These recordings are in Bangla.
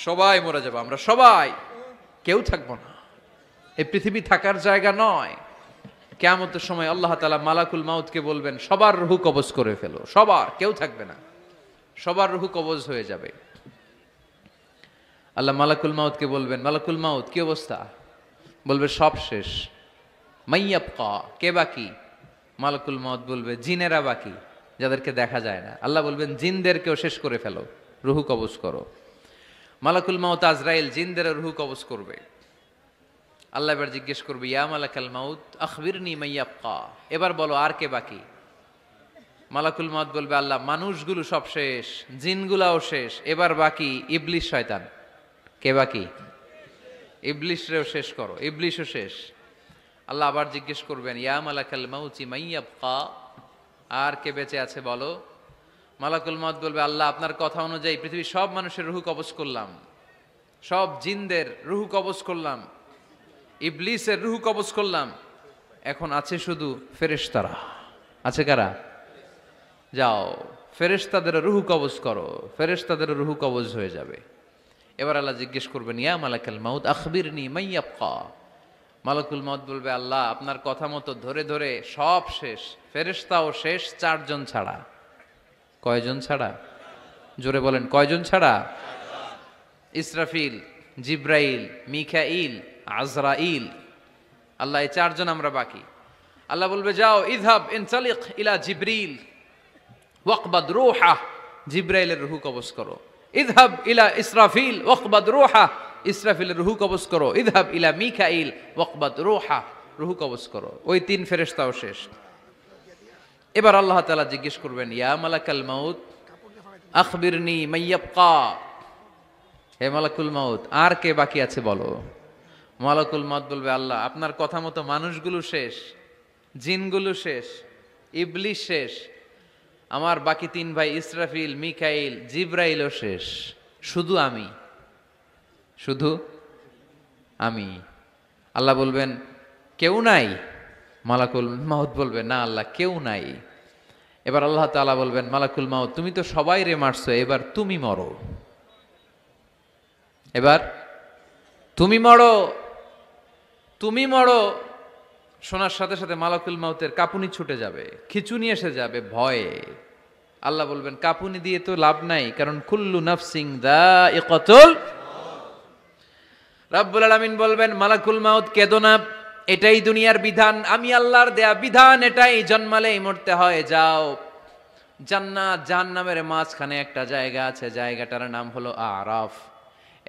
সবাই মরে যাবো, আমরা সবাই, কেউ থাকবো না। এই পৃথিবী থাকার জায়গা নয়। কিয়ামতের সময় আল্লাহ তাআলা মালাকুল মাউতকে বলবেন, সবার রূহ কবজ করে ফেলো, সবার, কেউ থাকবে না, সবার রূহ কবজ হয়ে যাবে। আল্লাহ মালাকুল মাউতকে বলবেন, মালাকুল মাউত কি অবস্থা? বলবে সব শেষ। মাইয়াবকা, কে বাকি? মালাকুল মাউত বলবে জিনেরা বাকি, যাদেরকে দেখা যায় না। আল্লাহ বলবেন জিনদেরকেও শেষ করে ফেলো, রুহু কবজ করো। মালাকুল মাউত আজরাইল জিনদের রুহু কবজ করবে। আল্লাহ এবার জিজ্ঞেস করবে, ইয়া মালাকাল মাউত আখবিরনি মাইয়াবকা, এবার বলো আর কে বাকি? মালাকুল মাউত বলবে, আল্লাহ মানুষগুলো সব শেষ, জিনগুলাও শেষ, এবার বাকি ইবলিশ শয়তান। কে বাকি? ইবলিশরেও শেষ করো, ইবলিশও শেষ। আল্লাহ আবার জিজ্ঞেস করবেন, ইয়া মালাকাল মাউতি মাইয়াবকা, আর কে বেঁচে আছে বলো। মালাকুল মাউত বলবে, আল্লাহ আপনার কথা অনুযায়ী পৃথিবীর সব মানুষের রুহু কবজ করলাম, সব জিনদের রুহু কবজ করলাম, ইবলিসের রুহু কবজ করলাম, এখন আছে শুধু ফেরেশতারা। আছে কারা? যাও ফেরেশতাদের রুহু কবজ করো, ফেরেশতাদের রুহু কবজ হয়ে যাবে। এবার আল্লাহ জিজ্ঞেস করবেন, ইয়া মালাকাল মাউত আখবিরনি মাইয়াবকা। মালাকুল মাউত বলবে, আল্লাহ আপনার কথা মতো ধরে ধরে সব শেষ, ফেরেশতাও শেষ, 4 জন ছাড়া। কয়জন ছাড়া? জোরে বলেন, কয়জন ছাড়া? ইসরাফিল, জিব্রাইল, মিকাইল, আজরাইল। আল্লাহ এই 4 জন আমরা বাকি। আল্লাহ বলবে, যাও ইযহাব ইনতালিক ইলা জিবরিল ওয়াকবাদ রূহা, জিব্রাইলের রূহ কবজ করো। ইযহাব ইলা ইসরাফিল ওয়াকবাদ রূহা, ইসরাফিলের রূহ কবজ করো। ইযহাব ইলা মিকাইল ওয়াকবাদ রূহা, রূহ কবজ করো। ওই 3 ফেরেশতাও শেষ। এবার আল্লাহ তাআলা জিজ্ঞেস করবেন, ইয়া মালাকাল মাউত আখবিরনি মাইয়াবকা, হে মালাকুল মাউত আর কে বাকি আছে বলো। মালাকুল মাউত বলবে, আল্লাহ আপনার কথা মতো মানুষগুলো শেষ, জিনগুলো শেষ, ইবলিশ শেষ, আমার বাকি 3 ভাই ইসরাফিল, মিকাইল, জিব্রাইলও শেষ, শুধু আমি, শুধু আমি। আল্লাহ বলবেন, কেউ নাই? মালাকুল মাউত বলবে, না আল্লাহ কেউ নাই। এবার আল্লাহ তাআলা বলবেন, মালাকুল মাউত তুমি তো সবাই রে মারছো, এবার তুমি মরো, এবার তুমি মরো, তুমি মরো। শোনার সাথে সাথে মালাকুল মাউতের কাঁপুনি ছুটে যাবে, খিঁচুনি এসে যাবে ভয়ে। আল্লাহ বলবেন, কাঁপুনি দিয়ে তো লাভ নাই, কারণ কুল্লু নাফসিন যায়িকাতুল। রাব্বুল আলামিন বলবেন, মালাকুল মাউত কেঁদো না, এটাই দুনিয়ার বিধান, আমি আল্লাহর দেয়া বিধান, এটাই, জন্মালেই মরতে হয়। যাও, জান্নাত জাহান্নামের মাঝখানে একটা জায়গা আছে, জায়গাটার নাম হলো আরাফ।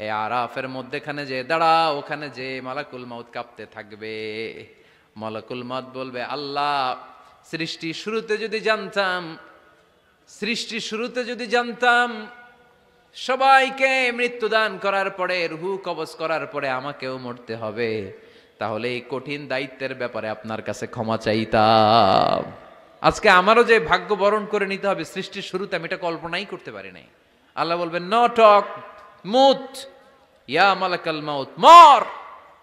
এই আরাফের মধ্যেখানে যে দাঁড়া, ওখানে যে মালাকুল মাউত কাঁপতে থাকবে। মালাকুল মাউত বলবে, আল্লাহ সৃষ্টি শুরুতে যদি জানতাম, সৃষ্টি শুরুতে যদি জানতাম সবাইকে মৃত্যুদান করার পরে, রূহ কবজ করার পরে আমাকেও মরতে হবে, তাহলে এই কঠিন দায়িত্বের ব্যাপারে আপনার কাছে ক্ষমা চাইতাম। আজকে আমারও যে ভাগ্য বরণ করে নিতে হবে সৃষ্টির শুরুতে, আমি এটা কল্পনাই করতে পারি নাই। আল্লাহ বলবেন, নো টক, মুত, ইয়া মালাকাল মাউত, মর,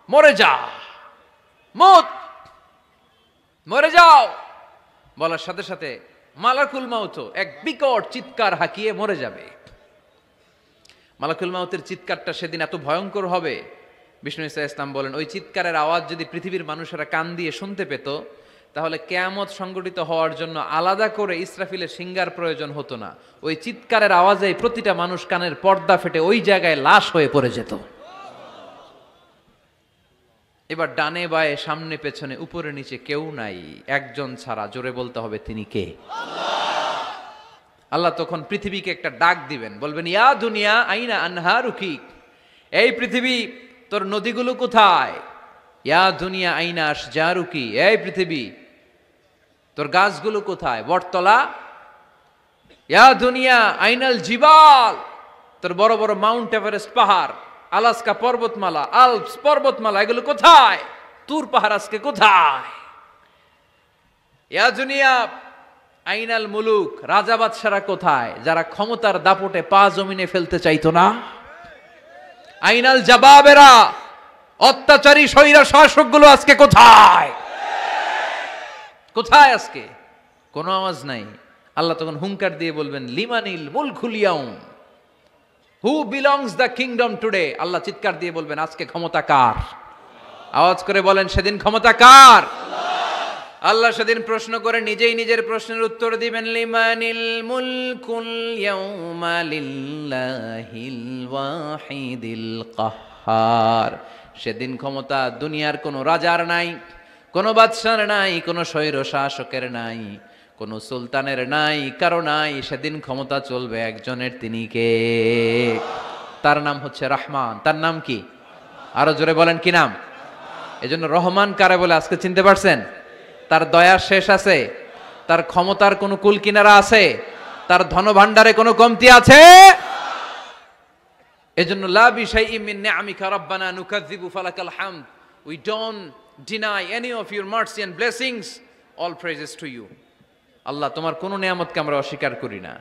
মরে যা, মুত, মরে যাও। বলার সাথে সাথে মালাকুল মাউত এক বিকট চিৎকার হাঁকিয়ে মরে যাবে। মালাকুল মাউতের চিৎকারটা সেদিন এত ভয়ঙ্কর হবে, বিষ্ণু ঈসা ইসলাম বলেন, ওই চিৎকারের আওয়াজ যদি পৃথিবীর মানুষেরা কান দিয়ে শুনতে পেত, তাহলে কিয়ামত সংগঠিত হওয়ার জন্য আলাদা করে ইসরাফিলের সিঙ্গার প্রয়োজন হতো না। ওই চিৎকারের আওয়াজে প্রতিটা মানুষ কানের পর্দা ফেটে ওই জায়গায় লাশ হয়ে পড়ে যেত। এবার ডানে বায়ে সামনে পেছনে উপরে নিচে কেউ নাই, একজন ছাড়া। জোরে বলতে হবে, তিনি কে? আল্লাহ তখন পৃথিবীকে একটা ডাক দিবেন, বলবেন, ইয়া দুনিয়া আইনা আনহারুকি, এই পৃথিবী তোর নদীগুলো কোথায়? ইয়া দুনিয়া আইনা আশজারুকি, এই পৃথিবী তোর গাছগুলো কোথায়? বটতলা। ইয়া দুনিয়া আইনাল জিবাল, তোর বড় বড় মাউন্ট এভারেস্ট পাহাড়, আলাস্কা পর্বতমালা, আলপস পর্বতমালা, এগুলো কোথায়? তুর পাহাড় আজকে কোথায়? ইয়া দুনিয়া আইনাল মুলুক, রাজা বাদশারা কোথায়, যারা ক্ষমতার দাপটে পা জমিনে ফেলতে চাইতো না? আইনাল জাবাবেরা, অত্যাচারী স্বৈরা শাসকগুলো আজকে কোথায়? কোথায় আজকে? কোনো আওয়াজ নাই। আল্লাহ তখন হুঙ্কার দিয়ে বলবেন, লিমানিল মুলকুল ইয়াউম, who belongs the kingdom today? Allah চিৎকার দিয়ে বলবেন আজকে ক্ষমতা কার? আওয়াজ করে বলেন সেদিন ক্ষমতা কার? আল্লাহ সেদিন প্রশ্ন করে নিজেই নিজের প্রশ্নের উত্তর দিবেন, লিমানিল মুলকুল ইয়াউমা লিল্লাহিল ওয়াহিদিল কাহ্হার। সেদিন ক্ষমতা দুনিয়ার কোনো রাজার নাই, কোনো বাদশার নাই, কোনো স্বৈর শাসকের নাই, কোনো সুলতানের নাই, কারো নাই। সেদিন ক্ষমতা চলবে একজনের, তিনি কে? তার নাম হচ্ছে রহমান। তার নাম কি? আরো জোরে বলেন কি নাম? এজন্য রহমান কারে বলে আজকে চিনতে পারছেন? তার দয়ার শেষ আছে? তার ক্ষমতার কোনো কুল কিনারা আছে? তার ধনভাণ্ডারে কোনো কমতি আছে? এজন্য লা বিশাইইম মিন নিআমিকা রাব্বানা নুকাযযিবু ফালাকাল হামদ। We don't deny any of your mercy and blessings, all praises to you. Allah তোমার কোনো নিয়ামতকে আমরা অস্বীকার করি না।